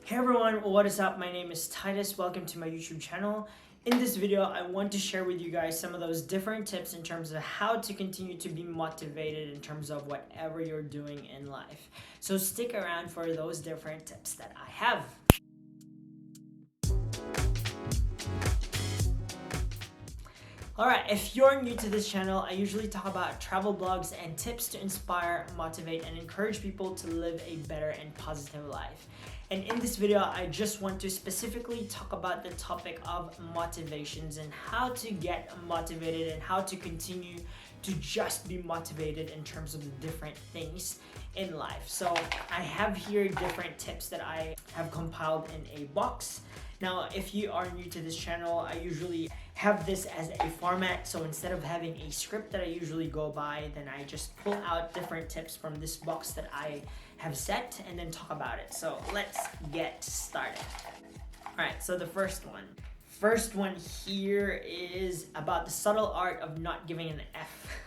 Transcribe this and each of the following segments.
Hey everyone, what is up? My name is Titus. Welcome to my YouTube channel. In this video, I want to share with you guys some of those different tips in terms of how to continue to be motivated in terms of whatever you're doing in life. So stick around for those different tips that I have. Alright, if you're new to this channel, I usually talk about travel blogs and tips to inspire, motivate, and encourage people to live a better and positive life. And in this video, I just want to specifically talk about the topic of motivations and how to get motivated and how to continue to just be motivated in terms of the different things in life. So I have here different tips that I have compiled in a box. Now, if you are new to this channel, I usually have this as a format. So instead of having a script that I usually go by, then I just pull out different tips from this box that I have set and then talk about it. So let's get started. All right, so the first one here is about the subtle art of not giving an F.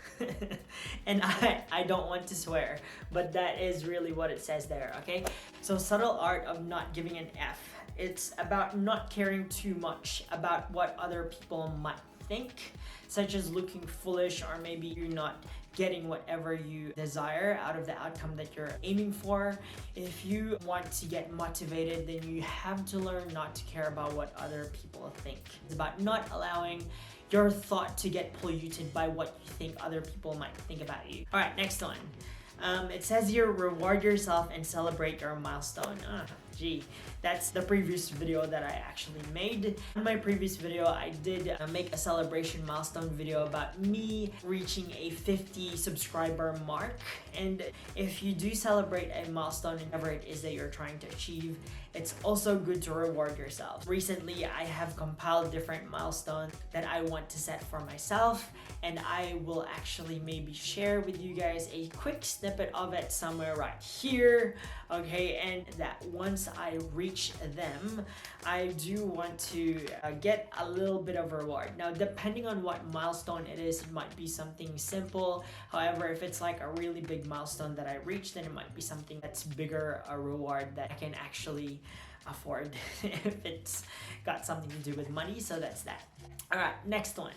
And I don't want to swear, but that is really what it says there, okay? So subtle art of not giving an F. It's about not caring too much about what other people might think, such as looking foolish, or maybe you're not getting whatever you desire out of the outcome that you're aiming for. If you want to get motivated, then you have to learn not to care about what other people think. It's about not allowing your thought to get polluted by what you think other people might think about you. All right, next one. It says here, reward yourself and celebrate your milestone. Gee, that's the previous video that I actually made. In my previous video, I did make a celebration milestone video about me reaching a 50 subscriber mark. And if you do celebrate a milestone, whatever it is that you're trying to achieve, it's also good to reward yourself. Recently, I have compiled different milestones that I want to set for myself, and I will actually maybe share with you guys a quick snippet of it somewhere right here, okay? And that once I reach them, I do want to get a little bit of reward. Now, depending on what milestone it is, it might be something simple. However, if it's like a really big milestone that I reach, then it might be something that's bigger, a reward that I can actually afford if it's got something to do with money. So that's that. All right, next one.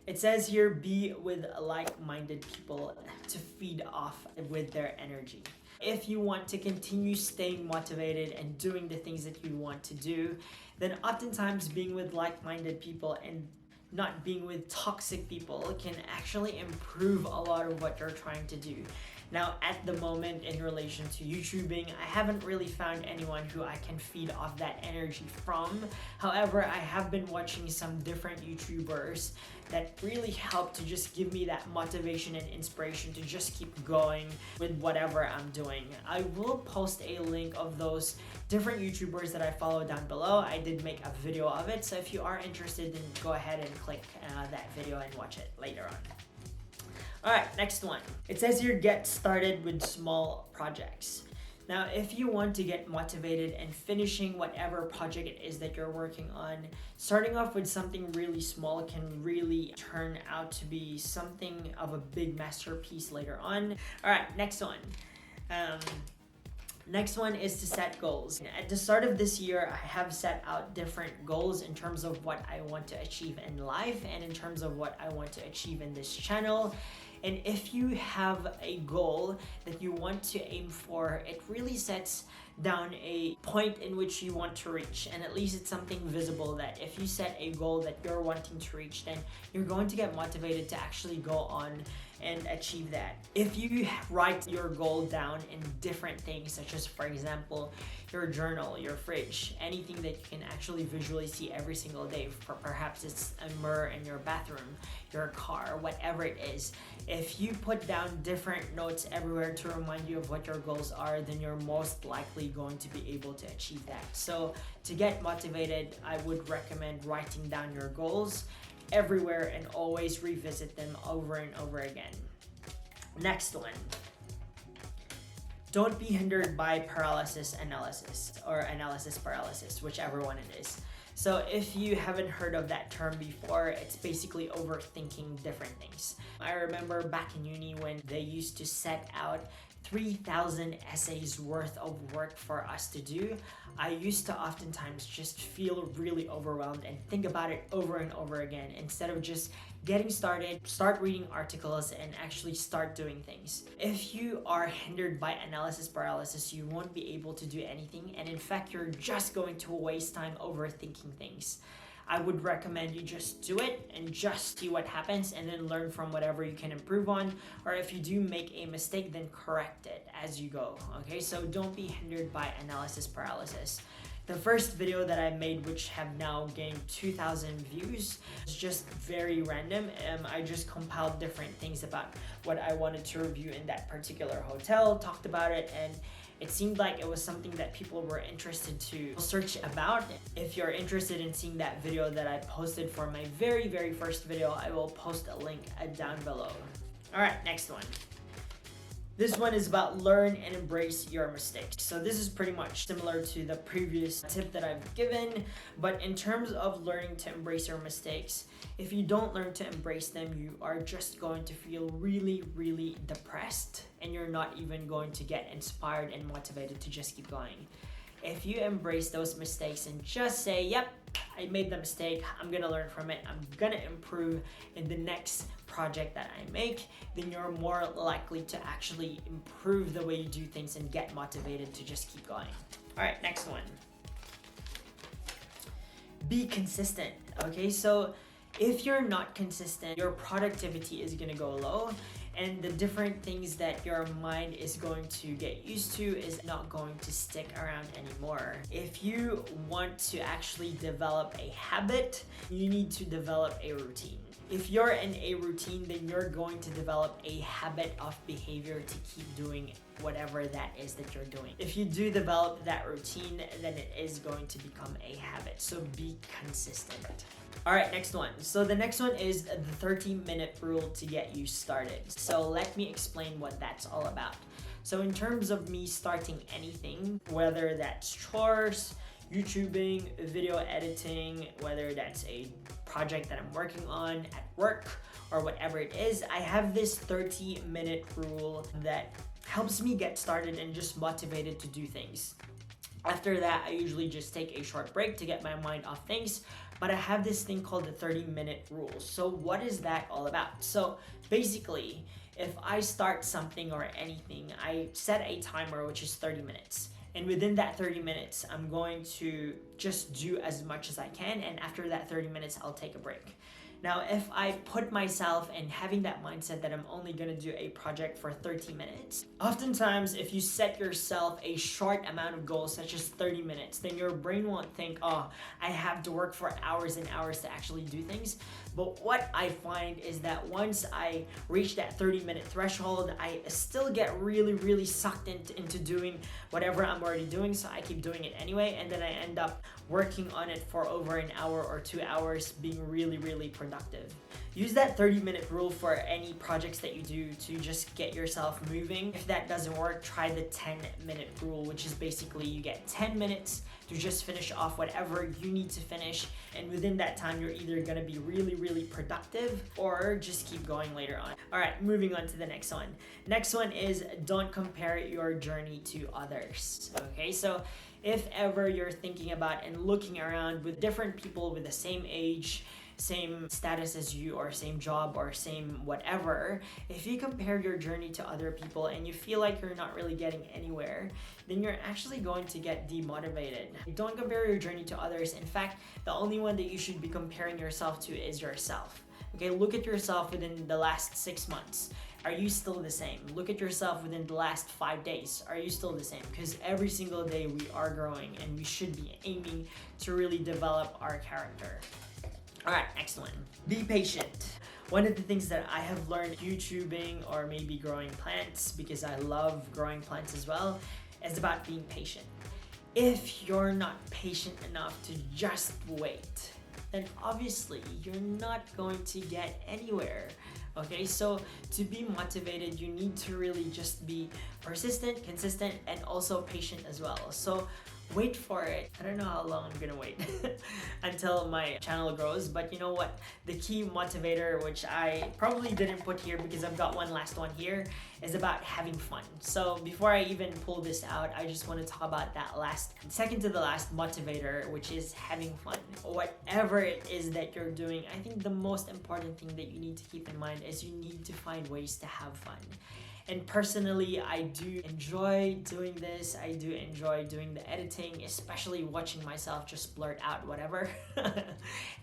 It says here, be with like-minded people to feed off with their energy. If you want to continue staying motivated and doing the things that you want to do, then oftentimes being with like-minded people and not being with toxic people can actually improve a lot of what you're trying to do. Now, at the moment, in relation to YouTubing, I haven't really found anyone who I can feed off that energy from. However, I have been watching some different YouTubers that really help to just give me that motivation and inspiration to just keep going with whatever I'm doing. I will post a link of those different YouTubers that I follow down below. I did make a video of it, so if you are interested, then go ahead and click that video and watch it later on. Alright, next one. It says here, get started with small projects. Now, if you want to get motivated and finishing whatever project it is that you're working on, starting off with something really small can really turn out to be something of a big masterpiece later on. Alright, next one. Next one is to set goals. At the start of this year, I have set out different goals in terms of what I want to achieve in life and in terms of what I want to achieve in this channel. And if you have a goal that you want to aim for, it really sets down a point in which you want to reach, and at least it's something visible that if you set a goal that you're wanting to reach, then you're going to get motivated to actually go on and achieve that. If you write your goal down in different things, such as, for example, your journal, your fridge, anything that you can actually visually see every single day, perhaps it's a mirror in your bathroom, your car, whatever it is, if you put down different notes everywhere to remind you of what your goals are, then you're most likely going to be able to achieve that. So to get motivated, I would recommend writing down your goals everywhere and always revisit them over and over again. Next one. Don't be hindered by paralysis analysis or analysis paralysis, whichever one it is. So if you haven't heard of that term before, it's basically overthinking different things. I remember back in uni when they used to set out 3,000 essays worth of work for us to do, I used to oftentimes just feel really overwhelmed and think about it over and over again instead of just getting started, start reading articles, and actually start doing things. If you are hindered by analysis paralysis, you won't be able to do anything, and in fact, you're just going to waste time overthinking things. I would recommend you just do it and just see what happens and then learn from whatever you can improve on, or if you do make a mistake, then correct it as you go. Okay, so don't be hindered by analysis paralysis. The first video that I made, which have now gained 2,000 views, is just very random. I just compiled different things about what I wanted to review in that particular hotel, talked about it, and it seemed like it was something that people were interested to search about. If you're interested in seeing that video that I posted for my very first video, I will post a link down below. All right, next one. This one is about learn and embrace your mistakes. So this is pretty much similar to the previous tip that I've given, but in terms of learning to embrace your mistakes, if you don't learn to embrace them, you are just going to feel really depressed, and you're not even going to get inspired and motivated to just keep going. If you embrace those mistakes and just say, yep, I made the mistake, I'm gonna learn from it, I'm gonna improve in the next project that I make, then you're more likely to actually improve the way you do things and get motivated to just keep going. All right, next one. Be consistent. Okay, so if you're not consistent, your productivity is gonna go low, and the different things that your mind is going to get used to is not going to stick around anymore. If you want to actually develop a habit, you need to develop a routine. If you're in a routine, then you're going to develop a habit of behavior to keep doing whatever that is that you're doing. If you do develop that routine, then it is going to become a habit. So be consistent. All right, next one. So the next one is the 30-minute rule to get you started. So let me explain what that's all about. So in terms of me starting anything, whether that's chores, YouTubing, video editing, whether that's a project that I'm working on at work or whatever it is, I have this 30-minute rule that helps me get started and just motivated to do things. After that, I usually just take a short break to get my mind off things, but I have this thing called the 30-minute rule. So what is that all about? So basically, if I start something or anything, I set a timer, which is 30 minutes. And within that 30 minutes, I'm going to just do as much as I can. And after that 30 minutes, I'll take a break. Now, if I put myself in having that mindset that I'm only gonna do a project for 30 minutes, oftentimes if you set yourself a short amount of goals, such as 30 minutes, then your brain won't think, oh, I have to work for hours and hours to actually do things. But what I find is that once I reach that 30-minute threshold, I still get really sucked into doing whatever I'm already doing, so I keep doing it anyway, and then I end up working on it for over an hour or 2 hours, being really productive. Use that 30-minute rule for any projects that you do to just get yourself moving. If that doesn't work, try the 10-minute rule, which is basically you get 10 minutes to just finish off whatever you need to finish, and within that time you're either gonna be really productive or just keep going later on. All right, moving on to the next one. Next one is don't compare your journey to others. Okay, so if ever you're thinking about and looking around with different people with the same age, same status as you, or same job, or same whatever, if you compare your journey to other people and you feel like you're not really getting anywhere, then you're actually going to get demotivated. Don't compare your journey to others. In fact, the only one that you should be comparing yourself to is yourself. Okay, look at yourself within the last 6 months. Are you still the same? Look at yourself within the last 5 days. Are you still the same? Because every single day we are growing, and we should be aiming to really develop our character. All right, next one. Be patient. One of the things that I have learned YouTubing or maybe growing plants, because I love growing plants as well, is about being patient. If you're not patient enough to just wait, then obviously you're not going to get anywhere. Okay, so to be motivated, you need to really just be persistent, consistent, and also patient as well. So wait for it. I don't know how long I'm gonna wait until my channel grows, but you know what? The key motivator, which I probably didn't put here because I've got one last one here, is about having fun. So before I even pull this out, I just want to talk about that second to the last motivator, which is having fun. Whatever it is that you're doing, I think the most important thing that you need to keep in mind is you need to find ways to have fun. And personally, I do enjoy doing this. I do enjoy doing the editing, especially watching myself just blurt out whatever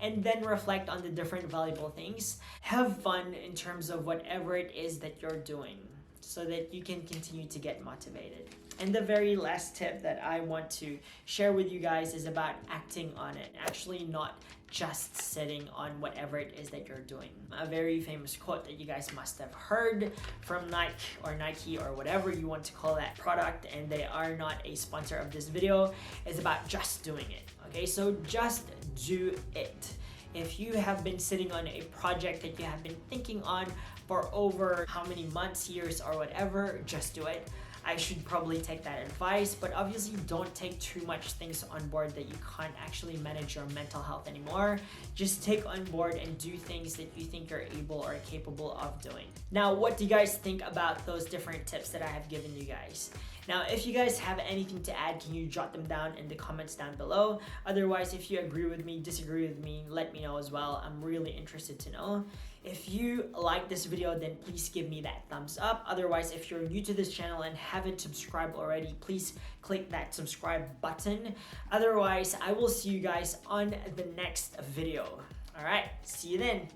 and then reflect on the different valuable things. Have fun in terms of whatever it is that you're doing so that you can continue to get motivated. And the very last tip that I want to share with you guys is about acting on it, actually not just sitting on whatever it is that you're doing. A very famous quote that you guys must have heard from Nike or whatever you want to call that product, and they are not a sponsor of this video, is about just doing it. Okay, so just do it. If you have been sitting on a project that you have been thinking on for over how many months, years, or whatever, just do it. I should probably take that advice, but obviously don't take too much things on board that you can't actually manage your mental health anymore. Just take on board and do things that you think you're able or capable of doing. Now, what do you guys think about those different tips that I have given you guys? Now, if you guys have anything to add, can you jot them down in the comments down below? Otherwise, if you agree with me, disagree with me, let me know as well. I'm really interested to know. If you like this video, then please give me that thumbs up. Otherwise, if you're new to this channel and haven't subscribed already, please click that subscribe button. Otherwise, I will see you guys on the next video. All right, see you then.